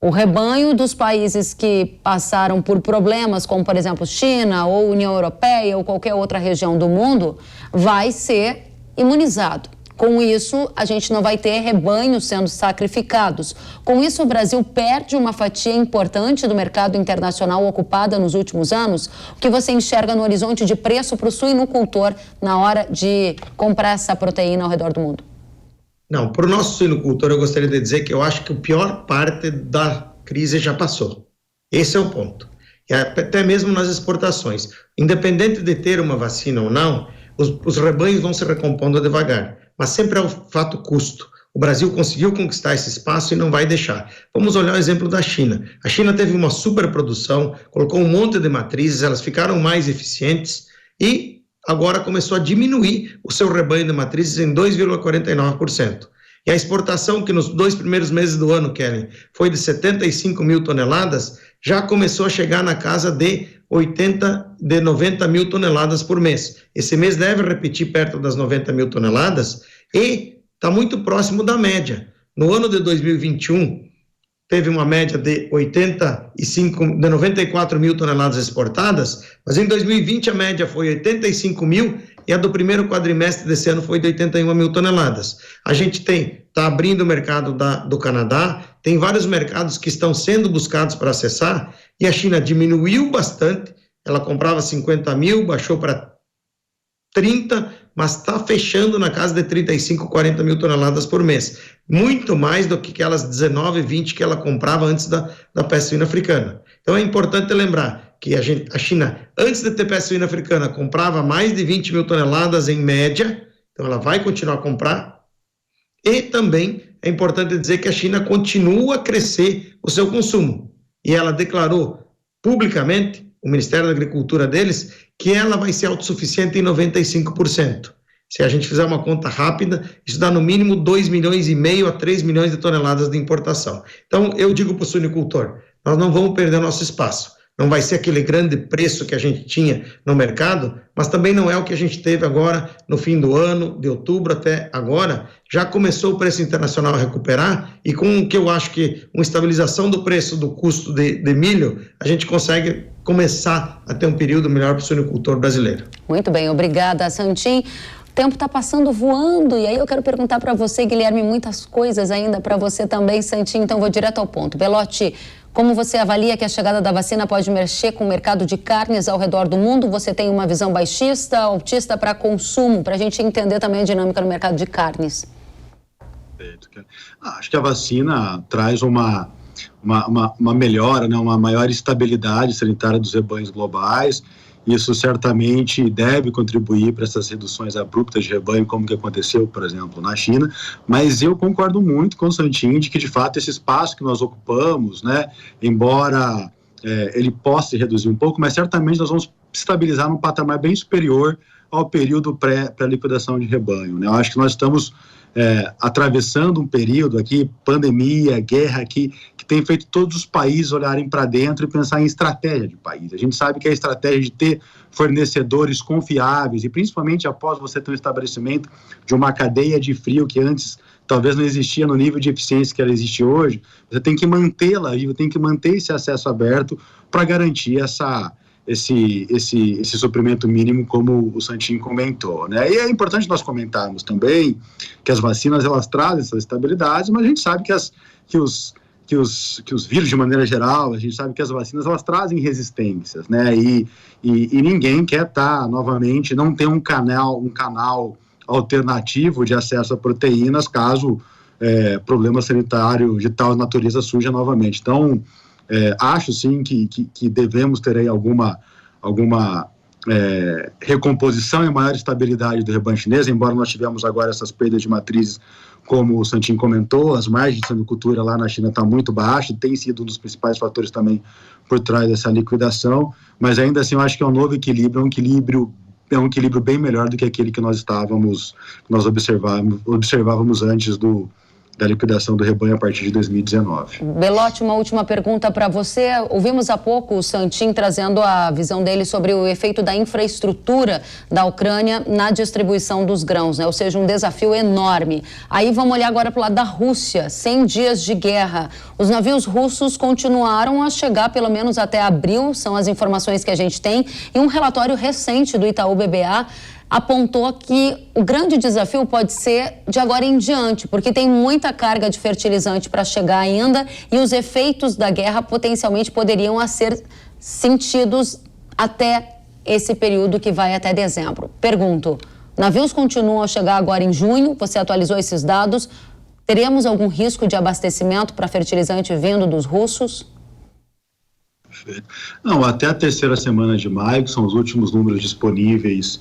o rebanho dos países que passaram por problemas, como, por exemplo, China ou União Europeia ou qualquer outra região do mundo, vai ser imunizado. Com isso, a gente não vai ter rebanhos sendo sacrificados. Com isso, o Brasil perde uma fatia importante do mercado internacional ocupada nos últimos anos. O que você enxerga no horizonte de preço para o suinocultor na hora de comprar essa proteína ao redor do mundo? Não, para o nosso suinocultor eu gostaria de dizer que eu acho que a pior parte da crise já passou. Esse é o ponto. E até mesmo nas exportações. Independente de ter uma vacina ou não, os rebanhos vão se recompondo devagar. Mas sempre é o fato custo. O Brasil conseguiu conquistar esse espaço e não vai deixar. Vamos olhar o exemplo da China. A China teve uma superprodução, colocou um monte de matrizes, elas ficaram mais eficientes e agora começou a diminuir o seu rebanho de matrizes em 2,49%. E a exportação, que nos 2 primeiros meses do ano, Kellen, foi de 75 mil toneladas, já começou a chegar na casa de 90 mil toneladas por mês. Esse mês deve repetir perto das 90 mil toneladas e está muito próximo da média. No ano de 2021, teve uma média de 94 mil toneladas exportadas, mas em 2020 a média foi 85 mil e a do primeiro quadrimestre desse ano foi de 81 mil toneladas. A gente está abrindo o mercado do Canadá, tem vários mercados que estão sendo buscados para acessar, e a China diminuiu bastante, ela comprava 50 mil, baixou para 30, mas está fechando na casa de 35, 40 mil toneladas por mês. Muito mais do que aquelas 19, 20 que ela comprava antes da peste suína africana. Então é importante lembrar que a China, antes de ter peste suína africana, comprava mais de 20 mil toneladas em média, então ela vai continuar a comprar. E também é importante dizer que a China continua a crescer o seu consumo. E ela declarou publicamente, o Ministério da Agricultura deles, que ela vai ser autossuficiente em 95%. Se a gente fizer uma conta rápida, isso dá no mínimo 2,5 milhões a 3 milhões de toneladas de importação. Então, eu digo para o suinicultor, nós não vamos perder nosso espaço. Não vai ser aquele grande preço que a gente tinha no mercado, mas também não é o que a gente teve agora no fim do ano, de outubro até agora. Já começou o preço internacional a recuperar e com o que eu acho que uma estabilização do preço do custo de milho, a gente consegue começar a ter um período melhor para o suinicultor brasileiro. Muito bem, obrigada, Santin. O tempo está passando voando e aí eu quero perguntar para você, Guilherme, muitas coisas ainda para você também, Santin, então vou direto ao ponto. Belotti, como você avalia que a chegada da vacina pode mexer com o mercado de carnes ao redor do mundo? Você tem uma visão baixista, altista para consumo, para a gente entender também a dinâmica no mercado de carnes? Acho que a vacina traz uma melhora, né, uma maior estabilidade sanitária dos rebanhos globais. Isso certamente deve contribuir para essas reduções abruptas de rebanho, como que aconteceu, por exemplo, na China. Mas eu concordo muito com o Santin de que, de fato, esse espaço que nós ocupamos, né, embora ele possa se reduzir um pouco, mas certamente nós vamos estabilizar num patamar bem superior ao período pré-liquidação de rebanho, né? Eu acho que nós estamos atravessando um período aqui, pandemia, guerra, que tem feito todos os países olharem para dentro e pensar em estratégia de país. A gente sabe que a estratégia de ter fornecedores confiáveis e principalmente após você ter um estabelecimento de uma cadeia de frio que antes talvez não existia no nível de eficiência que ela existe hoje, você tem que mantê-la viva, tem que manter esse acesso aberto para garantir esse suprimento mínimo, como o Santin comentou, né? E é importante nós comentarmos também que as vacinas, elas trazem essa estabilidade, mas a gente sabe que os vírus, de maneira geral, a gente sabe que as vacinas, elas trazem resistências, né? E ninguém quer novamente, não ter um canal alternativo de acesso a proteínas, caso problema sanitário de tal natureza surja novamente. Então, acho sim que devemos ter aí alguma recomposição e maior estabilidade do rebanho chinês, embora nós tivemos agora essas perdas de matrizes, como o Santin comentou, as margens de suinocultura lá na China estão muito baixas, tem sido um dos principais fatores também por trás dessa liquidação, mas ainda assim eu acho que é um novo equilíbrio, é um equilíbrio bem melhor do que aquele que nós observávamos antes da liquidação do rebanho a partir de 2019. Belotti, uma última pergunta para você. Ouvimos há pouco o Santin trazendo a visão dele sobre o efeito da infraestrutura da Ucrânia na distribuição dos grãos, né? Ou seja, um desafio enorme. Aí vamos olhar agora para o lado da Rússia, 100 dias de guerra. Os navios russos continuaram a chegar pelo menos até abril, são as informações que a gente tem, e um relatório recente do Itaú BBA apontou que o grande desafio pode ser de agora em diante, porque tem muita carga de fertilizante para chegar ainda e os efeitos da guerra potencialmente poderiam ser sentidos até esse período que vai até dezembro. Pergunto, navios continuam a chegar agora em junho, você atualizou esses dados, teremos algum risco de abastecimento para fertilizante vindo dos russos? Não, até a terceira semana de maio, que são os últimos números disponíveis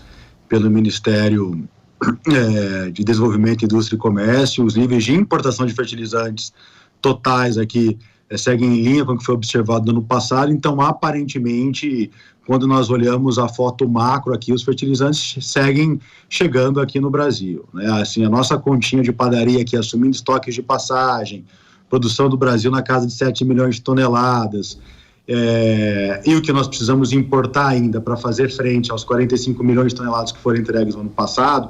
pelo Ministério de Desenvolvimento, Indústria e Comércio, os níveis de importação de fertilizantes totais aqui seguem em linha com o que foi observado no ano passado. Então, aparentemente, quando nós olhamos a foto macro aqui, os fertilizantes seguem chegando aqui no Brasil, né? Assim, a nossa continha de padaria aqui, assumindo estoques de passagem, produção do Brasil na casa de 7 milhões de toneladas, e o que nós precisamos importar ainda para fazer frente aos 45 milhões de toneladas que foram entregues no ano passado,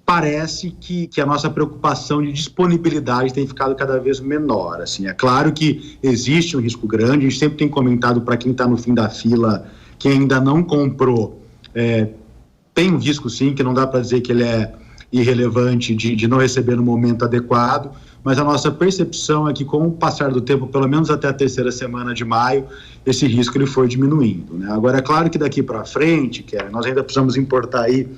parece que a nossa preocupação de disponibilidade tem ficado cada vez menor. Assim, é claro que existe um risco grande, a gente sempre tem comentado para quem está no fim da fila, quem ainda não comprou, tem um risco sim, que não dá para dizer que ele é irrelevante de não receber no momento adequado, mas a nossa percepção é que com o passar do tempo, pelo menos até a terceira semana de maio, esse risco ele foi diminuindo, né? Agora, é claro que daqui para frente, nós ainda precisamos importar aí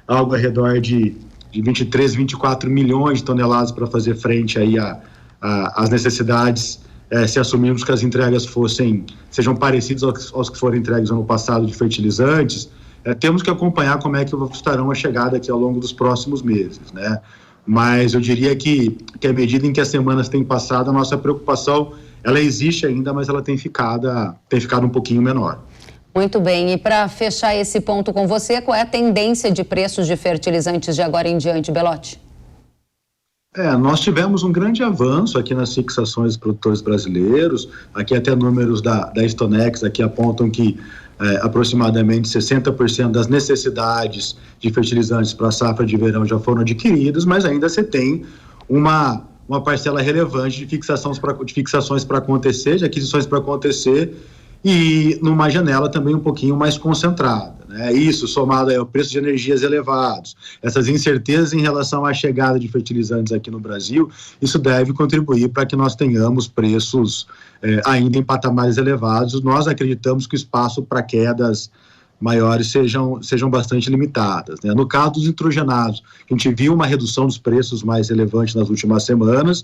algo ao redor de 23, 24 milhões de toneladas para fazer frente aí às necessidades, se assumirmos que as entregas sejam parecidas aos que foram entregues ano passado de fertilizantes. Temos que acompanhar como é que estarão a chegada aqui ao longo dos próximos meses, né? Mas eu diria que à medida em que as semanas têm passado, a nossa preocupação, ela existe ainda, mas ela tem ficado um pouquinho menor. Muito bem, e para fechar esse ponto com você, qual é a tendência de preços de fertilizantes de agora em diante, Belotti? Nós tivemos um grande avanço aqui nas fixações dos produtores brasileiros, aqui até números da Stonex aqui apontam que aproximadamente 60% das necessidades de fertilizantes para a safra de verão já foram adquiridas, mas ainda você tem uma parcela relevante de fixações para acontecer, de aquisições para acontecer, e numa janela também um pouquinho mais concentrada, né? Isso somado ao preço de energias elevados, essas incertezas em relação à chegada de fertilizantes aqui no Brasil, isso deve contribuir para que nós tenhamos preços ainda em patamares elevados. Nós acreditamos que o espaço para quedas maiores sejam bastante limitadas, né? No caso dos nitrogenados, a gente viu uma redução dos preços mais relevante nas últimas semanas,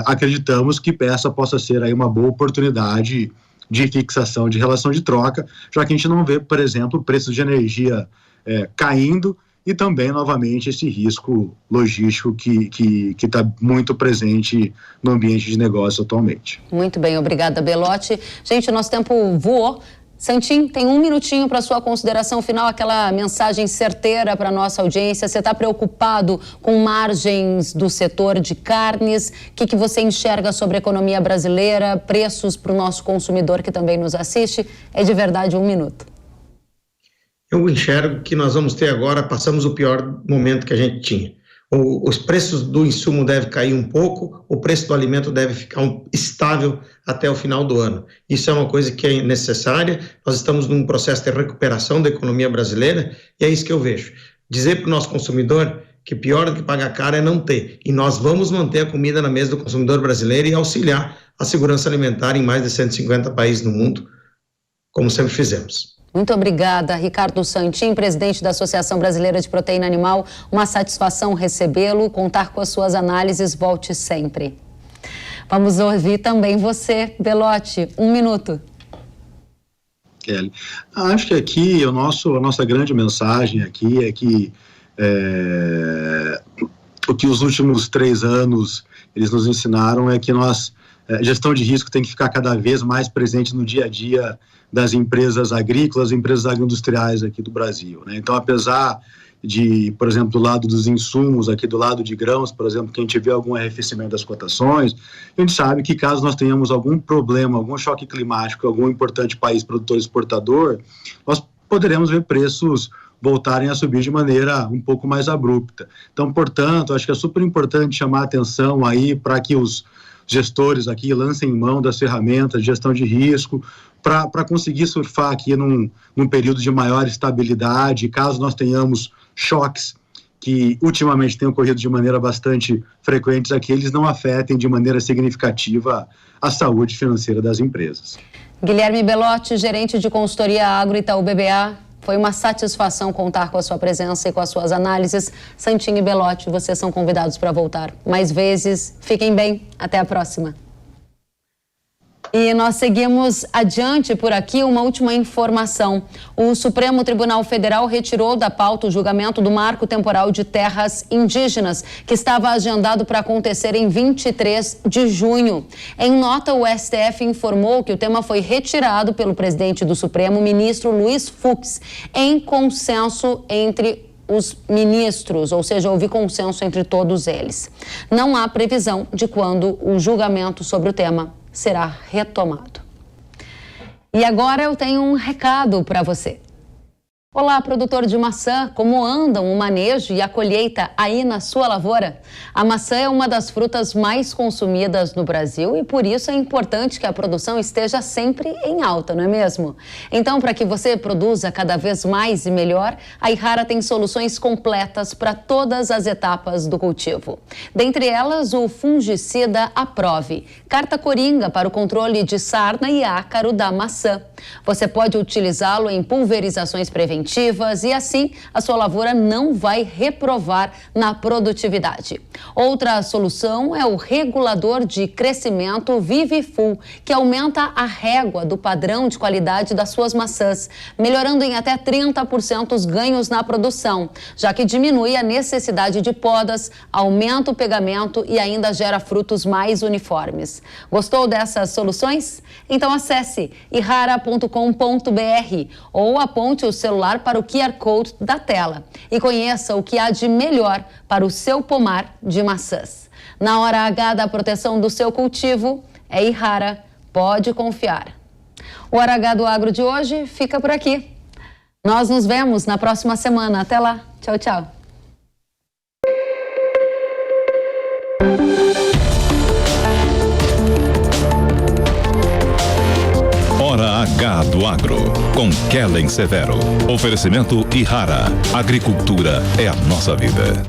acreditamos que essa possa ser aí uma boa oportunidade de fixação de relação de troca, já que a gente não vê, por exemplo, o preço de energia caindo e também, novamente, esse risco logístico que está muito presente no ambiente de negócio atualmente. Muito bem, obrigada, Belotti. Gente, o nosso tempo voou. Santin, tem um minutinho para sua consideração final, aquela mensagem certeira para a nossa audiência. Você está preocupado com margens do setor de carnes? O que você enxerga sobre a economia brasileira, preços para o nosso consumidor que também nos assiste? É de verdade um minuto. Eu enxergo que nós vamos ter agora, passamos o pior momento que a gente tinha. Os preços do insumo devem cair um pouco, o preço do alimento deve ficar estável até o final do ano. Isso é uma coisa que é necessária, nós estamos num processo de recuperação da economia brasileira e é isso que eu vejo. Dizer para o nosso consumidor que pior do que pagar caro é não ter. E nós vamos manter a comida na mesa do consumidor brasileiro e auxiliar a segurança alimentar em mais de 150 países no mundo, como sempre fizemos. Muito obrigada, Ricardo Santin, presidente da Associação Brasileira de Proteína Animal. Uma satisfação recebê-lo, contar com as suas análises, volte sempre. Vamos ouvir também você, Belotti, um minuto. Kelly, acho que aqui a nossa grande mensagem aqui é que o que os últimos 3 anos eles nos ensinaram é que gestão de risco tem que ficar cada vez mais presente no dia a dia das empresas agrícolas, empresas agroindustriais aqui do Brasil, né? Então, apesar de, por exemplo, do lado dos insumos, aqui do lado de grãos, por exemplo, que a gente vê algum arrefecimento das cotações, a gente sabe que caso nós tenhamos algum problema, algum choque climático, algum importante país produtor exportador, nós poderemos ver preços voltarem a subir de maneira um pouco mais abrupta. Então, portanto, acho que é super importante chamar a atenção aí para que os gestores aqui lancem mão das ferramentas de gestão de risco para conseguir surfar aqui num período de maior estabilidade, caso nós tenhamos choques que ultimamente têm ocorrido de maneira bastante frequente aqui, eles não afetem de maneira significativa a saúde financeira das empresas. Guilherme Belotti, gerente de consultoria Agro Itaú BBA, foi uma satisfação contar com a sua presença e com as suas análises. Santin e Belotti, vocês são convidados para voltar mais vezes. Fiquem bem, até a próxima. E nós seguimos adiante por aqui uma última informação. O Supremo Tribunal Federal retirou da pauta o julgamento do Marco Temporal de Terras Indígenas, que estava agendado para acontecer em 23 de junho. Em nota, o STF informou que o tema foi retirado pelo presidente do Supremo, ministro Luiz Fux, em consenso entre os ministros, ou seja, houve consenso entre todos eles. Não há previsão de quando o julgamento sobre o tema será retomado. E agora eu tenho um recado para você. Olá, produtor de maçã, como andam o manejo e a colheita aí na sua lavoura? A maçã é uma das frutas mais consumidas no Brasil e por isso é importante que a produção esteja sempre em alta, não é mesmo? Então, para que você produza cada vez mais e melhor, a Yhara tem soluções completas para todas as etapas do cultivo. Dentre elas, o fungicida Aprove, carta coringa para o controle de sarna e ácaro da maçã. Você pode utilizá-lo em pulverizações preventivas e assim a sua lavoura não vai reprovar na produtividade. Outra solução é o regulador de crescimento Vivifull, que aumenta a régua do padrão de qualidade das suas maçãs, melhorando em até 30% os ganhos na produção, já que diminui a necessidade de podas, aumenta o pegamento e ainda gera frutos mais uniformes. Gostou dessas soluções? Então acesse yhara.com.br ou aponte o celular para o QR Code da tela e conheça o que há de melhor para o seu pomar de maçãs. Na hora H da proteção do seu cultivo, é Yhara, pode confiar. O Hora H do Agro de hoje fica por aqui. Nós nos vemos na próxima semana. Até lá. Tchau, tchau. Hora H do Agro, com Kellen Severo. Oferecimento Yhara. Agricultura é a nossa vida.